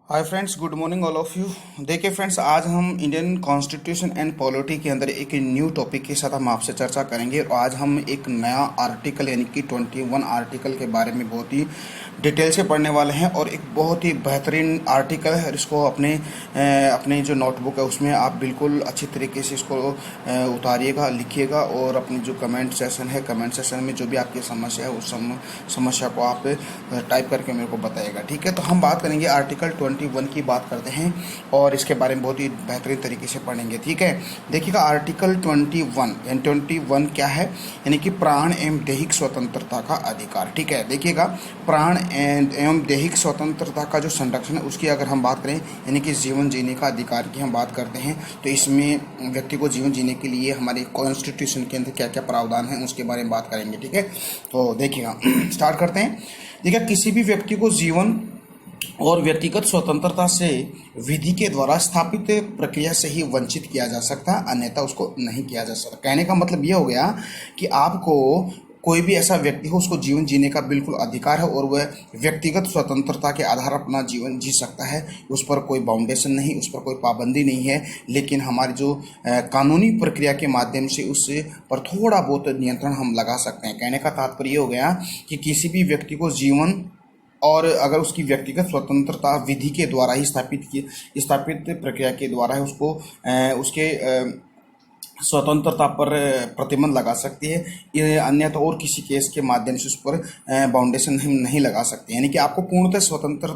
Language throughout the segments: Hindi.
Hi friends, good morning all of you. देखिए फ्रेंड्स, आज हम इंडियन कॉन्स्टिट्यूशन एंड पॉलिटी के अंदर एक न्यू टॉपिक के साथ हम आपसे चर्चा करेंगे। और आज हम एक नया आर्टिकल यानी कि 21 आर्टिकल के बारे में बहुत ही डिटेल से पढ़ने वाले हैं। और एक बहुत ही बेहतरीन आर्टिकल है, इसको अपने जो नोटबुक है उसमें आप बिल्कुल अच्छी तरीके से इसको उतारिएगा, लिखिएगा। और अपनी जो कमेंट सेशन में जो भी आपकी समस्या है उस समस्या को आप टाइप करके मेरे को बताइएगा, ठीक है। तो हम बात करेंगे आर्टिकल 21 की बात करते हैं और इसके बारे में बहुत ही बेहतरीन तरीके से पढ़ेंगे, ठीक है। देखिएगा, आर्टिकल 21 यानी 21 क्या है, यानी कि प्राण एवं दैहिक स्वतंत्रता का अधिकार, ठीक है। देखिएगा, प्राण एवं दैहिक स्वतंत्रता का जो संरक्षण है उसकी अगर हम बात करें, यानी कि जीवन जीने का अधिकार की हम बात करते हैं, तो इसमें व्यक्ति को जीवन जीने के लिए हमारे कॉन्स्टिट्यूशन के अंदर क्या क्या प्रावधान है उसके बारे में बात करेंगे, ठीक है। तो देखिएगा, स्टार्ट करते हैं। देखिए, किसी भी व्यक्ति को जीवन और व्यक्तिगत स्वतंत्रता से विधि के द्वारा स्थापित प्रक्रिया से ही वंचित किया जा सकता है, अन्यथा उसको नहीं किया जा सकता। कहने का मतलब यह हो गया कि आपको कोई भी ऐसा व्यक्ति हो, उसको जीवन जीने का बिल्कुल अधिकार है और वह व्यक्तिगत स्वतंत्रता के आधार अपना जीवन जी सकता है। उस पर कोई बाउंडेशन नहीं, उस पर कोई पाबंदी नहीं है। लेकिन हमारी जो कानूनी प्रक्रिया के माध्यम से उस पर थोड़ा बहुत नियंत्रण हम लगा सकते हैं। कहने का तात्पर्य ये हो गया कि किसी भी व्यक्ति को जीवन और अगर उसकी व्यक्तिगत स्वतंत्रता विधि के द्वारा ही स्थापित प्रक्रिया के द्वारा है, उसको उसके स्वतंत्रता पर प्रतिबंध लगा सकती है, ये अन्यथा और किसी केस के माध्यम से उस पर बाउंडेशन हम नहीं लगा सकते। यानी कि आपको पूर्णतः स्वतंत्र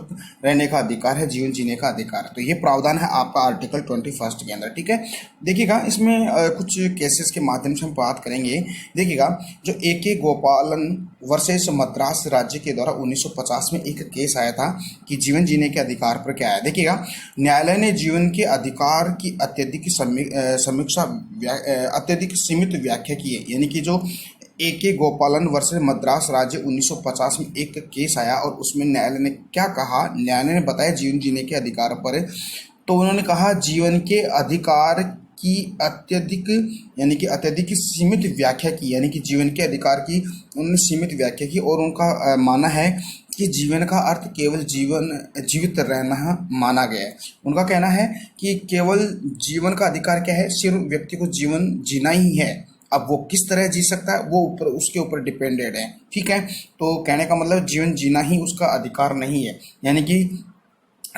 रहने का अधिकार है, जीवन जीने का अधिकार है। तो ये प्रावधान है आपका आर्टिकल 21 के अंदर, ठीक है। देखिएगा, इसमें कुछ केसेस के माध्यम से हम बात करेंगे। देखिएगा, जो ए गोपालन वर्सेस मद्रास राज्य के द्वारा 1950 में एक केस आया था कि जीवन जीने के अधिकार पर क्या है। देखिएगा, न्यायालय ने जीवन के अधिकार की अत्यधिक सीमित व्याख्या की है। यानी कि जो ए गोपालन वर्सेस मद्रास राज्य 1950 में एक केस आया और उसमें न्यायालय ने क्या कहा, न्यायालय ने बताया जीवन जीने के अधिकार पर। तो उन्होंने कहा जीवन के अधिकार की अत्यधिक सीमित व्याख्या की, यानी कि जीवन के अधिकार की उन्होंने सीमित व्याख्या की। और उनका मानना है कि जीवन का अर्थ केवल जीवित रहना माना गया है। उनका कहना है कि केवल जीवन का अधिकार क्या है, सिर्फ व्यक्ति को जीवन जीना ही है। अब वो किस तरह जी सकता है वो उसके ऊपर डिपेंडेड है, ठीक है। तो कहने का मतलब जीवन जीना ही उसका अधिकार नहीं है। यानी कि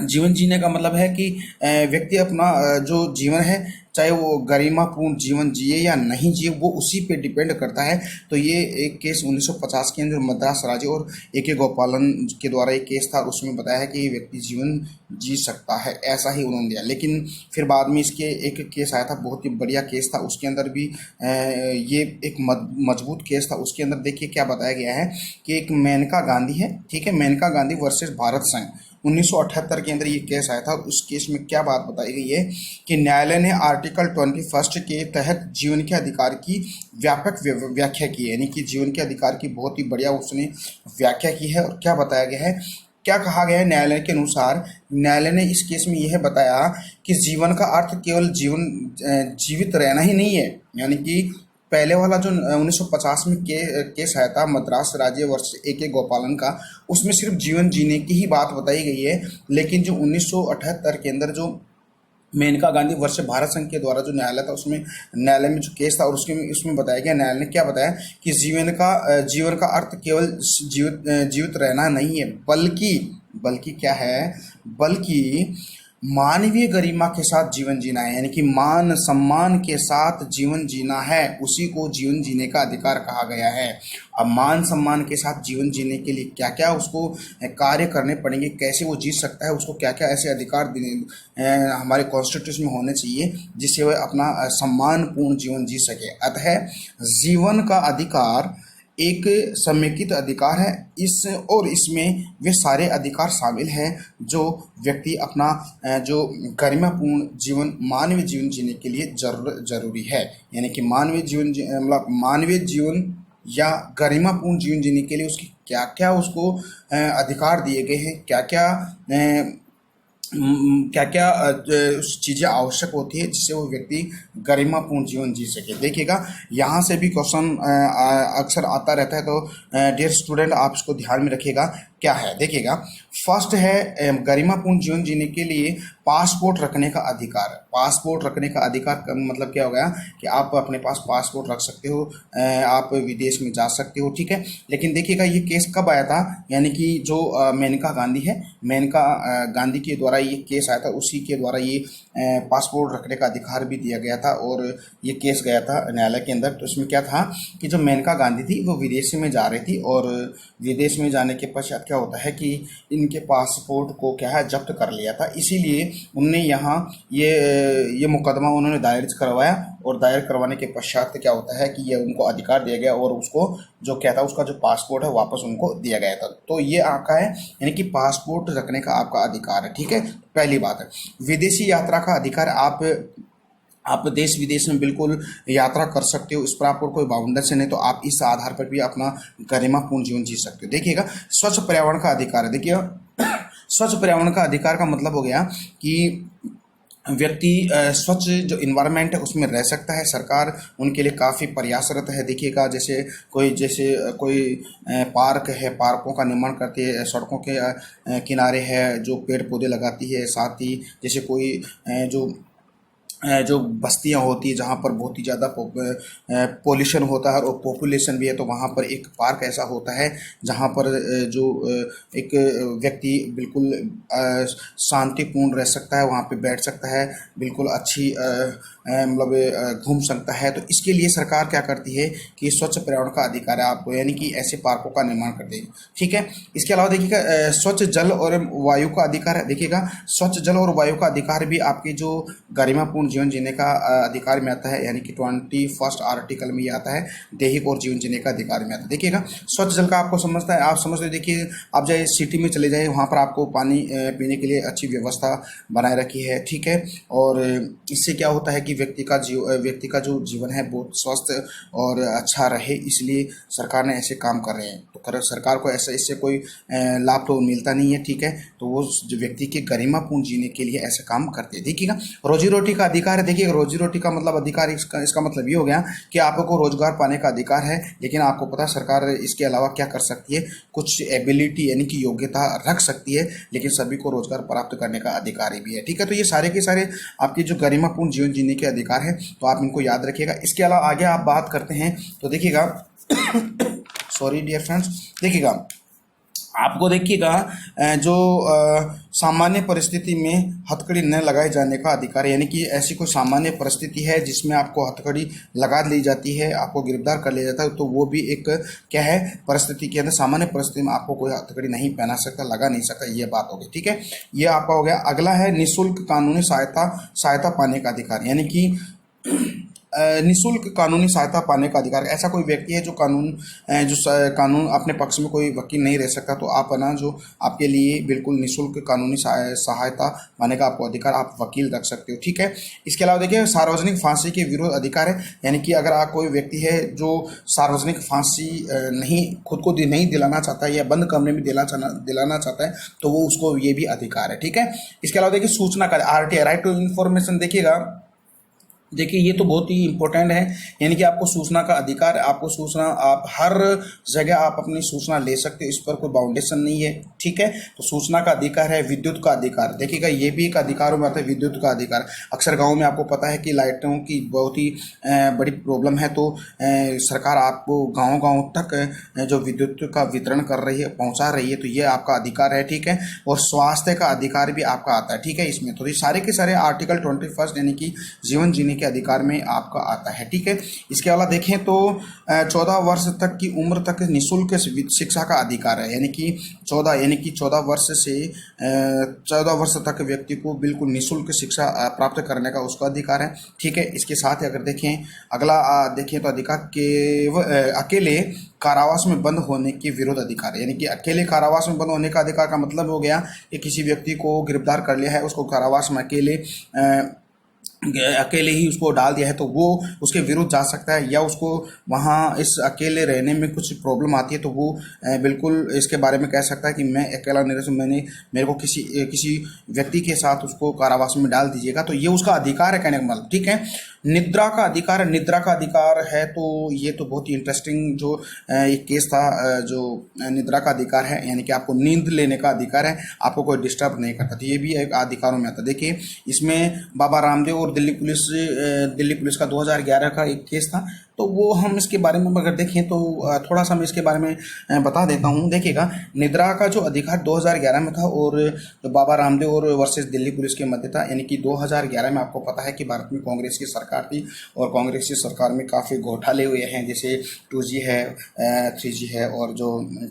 जीवन जीने का मतलब है कि व्यक्ति अपना जो जीवन है, चाहे वो गरिमापूर्ण जीवन जिए या नहीं जिए, वो उसी पे डिपेंड करता है। तो ये एक केस 1950 के अंदर मद्रास राज्य और ए गोपालन के द्वारा एक केस था, उसमें बताया है कि व्यक्ति जीवन जी सकता है, ऐसा ही उन्होंने दिया। लेकिन फिर बाद में इसके एक केस आया था, बहुत ही बढ़िया केस था, उसके अंदर भी ये एक मजबूत केस था। उसके अंदर देखिए क्या बताया गया है कि एक मेनका गांधी है, ठीक है, मेनका गांधी वर्सेस भारत संघ 1978 के अंदर ये केस आया था। उस केस में क्या बात बताई गई है कि न्यायालय ने आर्टिकल 21 के तहत जीवन के अधिकार की व्यापक व्याख्या की है। यानी कि जीवन के अधिकार की बहुत ही बढ़िया उसने व्याख्या की है। और क्या बताया गया है, क्या कहा गया है न्यायालय के अनुसार, न्यायालय ने इस केस में यह बताया कि जीवन का अर्थ केवल जीवित रहना ही नहीं है। यानी कि पहले वाला जो 1950 में केस आया था मद्रास राज्य वर्ष ए गोपालन का, उसमें सिर्फ जीवन जीने की ही बात बताई गई है। लेकिन जो 1978 के अंदर जो मेनका गांधी वर्ष भारत संघ के द्वारा जो न्यायालय था, उसमें न्यायालय में जो केस था और उसमें बताया गया, न्यायालय ने क्या बताया कि जीवन का अर्थ केवल जीवित रहना नहीं है, बल्कि क्या है, बल्कि मानवीय गरिमा के साथ जीवन जीना है। यानी कि मान सम्मान के साथ जीवन जीना है, उसी को जीवन जीने का अधिकार कहा गया है। अब मान सम्मान के साथ जीवन जीने के लिए क्या क्या उसको कार्य करने पड़ेंगे, कैसे वो जी सकता है, उसको क्या क्या ऐसे अधिकार हमारे कॉन्स्टिट्यूशन में होने चाहिए जिससे वह अपना सम्मानपूर्ण जीवन जी सके। अतः जीवन का अधिकार एक समेकित अधिकार है, इसमें वे सारे अधिकार शामिल हैं जो व्यक्ति अपना जो गरिमापूर्ण जीवन, मानवीय जीवन जीने के लिए जरूरी है। यानी कि मानवीय जीवन या गरिमापूर्ण जीवन जीने के लिए उसकी क्या क्या उसको अधिकार दिए गए हैं, क्या क्या चीज़ें आवश्यक होती है जिससे वो व्यक्ति गरिमापूर्ण जीवन जी सके। देखिएगा, यहाँ से भी क्वेश्चन अक्सर आता रहता है, तो डियर स्टूडेंट आप इसको ध्यान में रखिएगा। क्या है, देखिएगा। फर्स्ट है गरिमापूर्ण जीवन जीने के लिए पासपोर्ट रखने का अधिकार। पासपोर्ट रखने का अधिकार का मतलब क्या हो गया कि आप अपने पास पासपोर्ट रख सकते हो, आप विदेश में जा सकते हो, ठीक है। लेकिन देखिएगा ये केस कब आया था, यानी कि जो मेनका गांधी है, मेनका गांधी के द्वारा ये केस आया था, उसी के द्वारा ये पासपोर्ट रखने का अधिकार भी दिया गया था और ये केस गया था न्यायालय के अंदर। तो इसमें क्या था कि जो मेनका गांधी थी वो विदेश में जा रही थी और विदेश में जाने के पश्चात क्या होता है कि इनके पासपोर्ट को क्या है जब्त कर लिया था, इसीलिए उनने यहाँ ये मुकदमा उन्होंने दायर करवाया और दायर करवाने के पश्चात क्या होता है कि ये उनको अधिकार दिया गया और उसको जो क्या था उसका जो पासपोर्ट है वापस उनको दिया गया था। तो ये आपका है यानी कि पासपोर्ट रखने का आपका अधिकार है, ठीक है। पहली बात है विदेशी यात्रा का अधिकार। आप देश विदेश में बिल्कुल यात्रा कर सकते हो, इस पर आपको कोई बाउंडर नहीं, तो आप इस आधार पर भी अपना गरिमापूर्ण जीवन जी सकते हो। देखिएगा स्वच्छ पर्यावरण का अधिकार है। देखिएगा स्वच्छ पर्यावरण का अधिकार का मतलब हो गया कि व्यक्ति स्वच्छ जो इन्वायरमेंट है उसमें रह सकता है। सरकार उनके लिए काफ़ी प्रयासरत है। देखिएगा जैसे कोई पार्क है, पार्कों का निर्माण करती है, सड़कों के किनारे है जो पेड़ पौधे लगाती है, साथ ही जैसे कोई जो बस्तियां होती है जहाँ पर बहुत ही ज़्यादा पोल्यूशन होता है और पॉपुलेशन भी है, तो वहाँ पर एक पार्क ऐसा होता है जहाँ पर जो एक व्यक्ति बिल्कुल शांतिपूर्ण रह सकता है, वहाँ पे बैठ सकता है, बिल्कुल अच्छी मतलब घूम सकता है। तो इसके लिए सरकार क्या करती है कि स्वच्छ पर्यावरण का अधिकार है आपको, यानी कि ऐसे पार्कों का निर्माण करती है, ठीक है। इसके अलावा देखिएगा स्वच्छ जल और वायु का अधिकार है। देखिएगा स्वच्छ जल और वायु का अधिकार भी आपके जो गरिमापूर्ण जीवन जीने का अधिकार में आता है, यानी कि 21 आर्टिकल में ये आता है, दैहिक और जीवन जीने का अधिकार में आता है। देखिएगा स्वच्छ जल का आपको समझता है, आप समझते हैं। देखिए आप जाए सिटी में चले जाए, वहाँ पर आपको पानी पीने के लिए अच्छी व्यवस्था बनाए रखी है, ठीक है। और इससे क्या होता है कि व्यक्ति का जो जीवन है बहुत स्वस्थ और अच्छा रहे, इसलिए सरकार ने ऐसे काम कर रहे हैं। तो सरकार को ऐसा इससे कोई लाभ तो मिलता नहीं है, ठीक है। तो वो जो व्यक्ति के गरिमापूर्ण जीने के लिए ऐसे काम करते हैं। देखिएगा रोजी रोटी का अधिकार है। देखिए रोजी रोटी का मतलब अधिकार, इसका मतलब ये हो गया कि आपको रोजगार पाने का अधिकार है, लेकिन आपको पता है सरकार इसके अलावा क्या कर सकती है, कुछ एबिलिटी यानी कि योग्यता रख सकती है, लेकिन सभी को रोजगार प्राप्त करने का अधिकार भी है, ठीक है। तो ये सारे के सारे आपके जो गरिमापूर्ण जीवन जीने के अधिकार है, तो आप इनको याद रखिएगा। इसके अलावा आगे आप बात करते हैं तो देखिएगा सॉरी डियर फ्रेंड्स, देखिएगा आपको देखिएगा जो सामान्य परिस्थिति में हथकड़ी न लगाए जाने का अधिकार है, यानी कि ऐसी कोई सामान्य परिस्थिति है जिसमें आपको हथकड़ी लगा ली जाती है, आपको गिरफ्तार कर लिया जाता है, तो वो भी एक क्या है परिस्थिति के अंदर, सामान्य परिस्थिति में आपको कोई हथकड़ी नहीं पहना सकता, लगा नहीं सकता, ये बात होगी, ठीक है। ये आपका हो गया। अगला है निःशुल्क कानूनी सहायता पाने का अधिकार, यानी कि निःशुल्क कानूनी सहायता पाने का अधिकार। ऐसा कोई व्यक्ति है जो कानून अपने पक्ष में कोई वकील नहीं रह सकता, तो आप ना जो आपके लिए बिल्कुल निःशुल्क कानूनी सहायता पाने का आपको अधिकार, आप वकील रख सकते हो, ठीक है। इसके अलावा देखिए सार्वजनिक फांसी के विरोध अधिकार है, यानी कि अगर आप कोई व्यक्ति है जो सार्वजनिक फांसी खुद को नहीं दिलाना चाहता है या बंद कमरे में दिलाना चाहता है, तो वो उसको ये भी अधिकार है, ठीक है। इसके अलावा देखिए सूचना का RTI, राइट टू इन्फॉर्मेशन। देखिए ये तो बहुत ही इंपॉर्टेंट है, यानी कि आपको सूचना का अधिकार, आपको सूचना, आप हर जगह आप अपनी सूचना ले सकते हो, इस पर कोई बाउंडेशन नहीं है, ठीक है। तो सूचना का अधिकार है। विद्युत का अधिकार, देखिएगा ये भी एक अधिकारों में आता है, विद्युत का अधिकार। अक्सर गाँव में आपको पता है कि लाइटों की बहुत ही बड़ी प्रॉब्लम है, तो सरकार आपको गाँव तक जो विद्युत का वितरण कर रही है, पहुँचा रही है, तो ये आपका अधिकार है, ठीक है। और स्वास्थ्य का अधिकार भी आपका आता है, ठीक है इसमें। तो ये सारे के सारे आर्टिकल 21 यानी कि जीवन जीने के अधिकार में आपका आता है, ठीक है। इसके अलावा देखें तो 14 वर्ष तक की उम्र तक निःशुल्क शिक्षा का अधिकार है, यानी कि 14 वर्ष से 14 वर्ष तक व्यक्ति को बिल्कुल निःशुल्क शिक्षा प्राप्त करने का उसका अधिकार है, ठीक है। इसके साथ ही अगर देखें अगला देखें तो अधिकार अकेले कारावास में बंद होने के विरोध अधिकार है, यानी कि अकेले कारावास में बंद होने का अधिकार का मतलब हो गया कि किसी व्यक्ति को गिरफ्तार कर लिया है, उसको कारावास में अकेले ही उसको डाल दिया है, तो वो उसके विरुद्ध जा सकता है, या उसको वहाँ इस अकेले रहने में कुछ प्रॉब्लम आती है, तो वो बिल्कुल इसके बारे में कह सकता है कि मैं अकेला नहीं रह सकता, मेरे को किसी व्यक्ति के साथ उसको कारावास में डाल दीजिएगा, तो ये उसका अधिकार है कहने का मतलब, ठीक है। निद्रा का अधिकार, निद्रा का अधिकार है तो ये तो बहुत ही इंटरेस्टिंग जो एक केस था, जो निद्रा का अधिकार है यानी कि आपको नींद लेने का अधिकार है, आपको कोई डिस्टर्ब नहीं करता, तो ये भी एक अधिकारों में आता है। देखिए इसमें बाबा रामदेव और दिल्ली पुलिस का 2011 का एक केस था, तो वो हम इसके बारे में अगर देखें तो थोड़ा सा मैं इसके बारे में बता देता हूँ। देखिएगा निद्रा का जो अधिकार 2011 में था और जो बाबा रामदेव और वर्सेस दिल्ली पुलिस के मध्य था, यानी कि 2011 में आपको पता है कि भारत में कांग्रेस की सरकार थी और कांग्रेस की सरकार में काफ़ी घोटाले हुए हैं, जैसे 2G है, 3G है और जो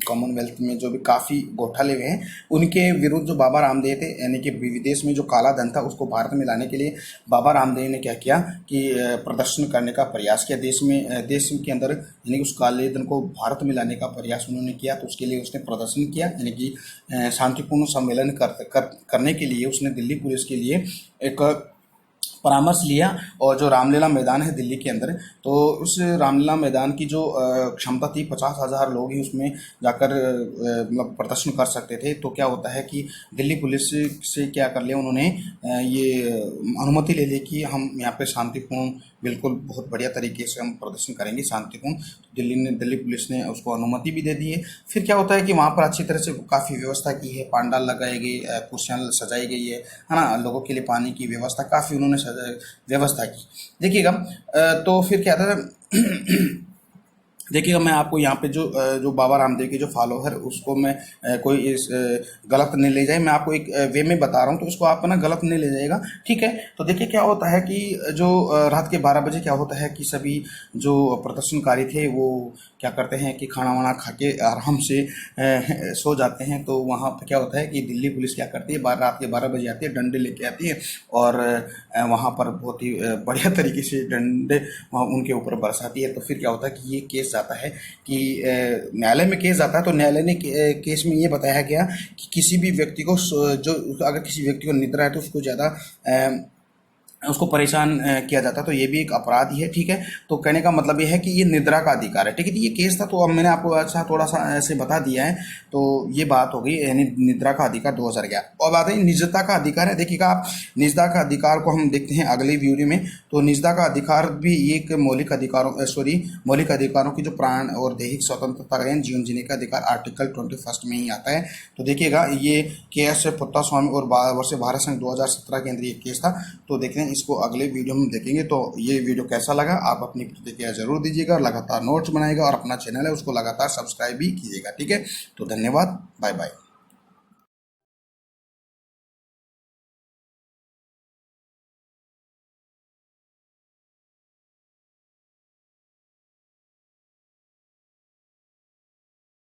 कॉमनवेल्थ में जो भी काफ़ी घोटाले हुए हैं, उनके विरुद्ध जो बाबा रामदेव थे यानी कि विदेश में जो काला धन था उसको भारत में लाने के लिए बाबा रामदेव ने क्या किया कि प्रदर्शन करने का प्रयास किया, देश के अंदर यानी कि उस काले धन को भारत में लाने का प्रयास उन्होंने किया। तो उसके लिए उसने प्रदर्शन किया यानी कि शांतिपूर्ण सम्मेलन करने के लिए उसने दिल्ली पुलिस के लिए एक परामर्श लिया। और जो रामलीला मैदान है दिल्ली के अंदर, तो उस रामलीला मैदान की जो क्षमता थी 50,000 लोग ही उसमें जाकर मतलब प्रदर्शन कर सकते थे। तो क्या होता है कि दिल्ली पुलिस से क्या कर लिया उन्होंने, ये अनुमति ले ली कि हम यहाँ पे शांतिपूर्ण बिल्कुल बहुत बढ़िया तरीके से हम प्रदर्शन करेंगे शांतिपूर्ण। दिल्ली पुलिस ने उसको अनुमति भी दे दी है। फिर क्या होता है कि वहाँ पर अच्छी तरह से काफ़ी व्यवस्था की है, पंडाल लगाए गए, कुर्सियाँ सजाई गई है ना, लोगों के लिए पानी की व्यवस्था काफ़ी उन्होंने व्यवस्था की। देखिएगा तो फिर क्या था देखिएगा मैं आपको यहाँ पे जो बाबा रामदेव के जो फॉलोअर उसको मैं कोई इस गलत नहीं ले जाए, मैं आपको एक वे में बता रहा हूँ, तो उसको आप ना गलत नहीं ले जाएगा, ठीक है। तो देखिए क्या होता है कि जो रात के 12 बजे क्या होता है कि सभी जो प्रदर्शनकारी थे वो क्या करते हैं कि खाना वाना खा के आराम से सो जाते हैं। तो वहाँ पर क्या होता है कि दिल्ली पुलिस क्या करती है, रात के 12 बजे आती है, डंडे लेके आती है और वहाँ पर बहुत ही बढ़िया तरीके से डंडे वहाँ उनके ऊपर बरसाती है। तो फिर क्या होता है कि ये केस जाता है कि न्यायालय में केस जाता है। तो न्यायालय ने केस में ये बताया गया कि किसी भी व्यक्ति को जो अगर किसी व्यक्ति को निद्रा है तो उसको ज़्यादा उसको परेशान किया जाता है, तो ये भी एक अपराध ही है, ठीक है। तो कहने का मतलब ये है कि ये निद्रा का अधिकार है, ठीक है। तो ये केस था, तो अब मैंने आपको अच्छा थोड़ा सा ऐसे बता दिया है। तो ये बात हो गई यानी निद्रा का अधिकार 2011। और बात है निजता का अधिकार है। देखिएगा आप निजता का अधिकार को हम देखते हैं अगले वीडियो में। तो निजता का अधिकार भी एक मौलिक अधिकारों की जो प्राण और दैहिक स्वतंत्रता का जीवन जीने का अधिकार आर्टिकल 21 में ही आता है। तो देखिएगा ये KS पुट्टास्वामी और वर्ष भारत संघ 2017 के अंदर ये केस था। तो देखते हैं इसको अगले वीडियो में देखेंगे। तो ये वीडियो कैसा लगा आप अपनी प्रतिक्रिया जरूर दीजिएगा, लगातार नोट्स बनाएगा और अपना चैनल है उसको लगातार सब्सक्राइब भी कीजिएगा, ठीक है। तो धन्यवाद, बाय बाय।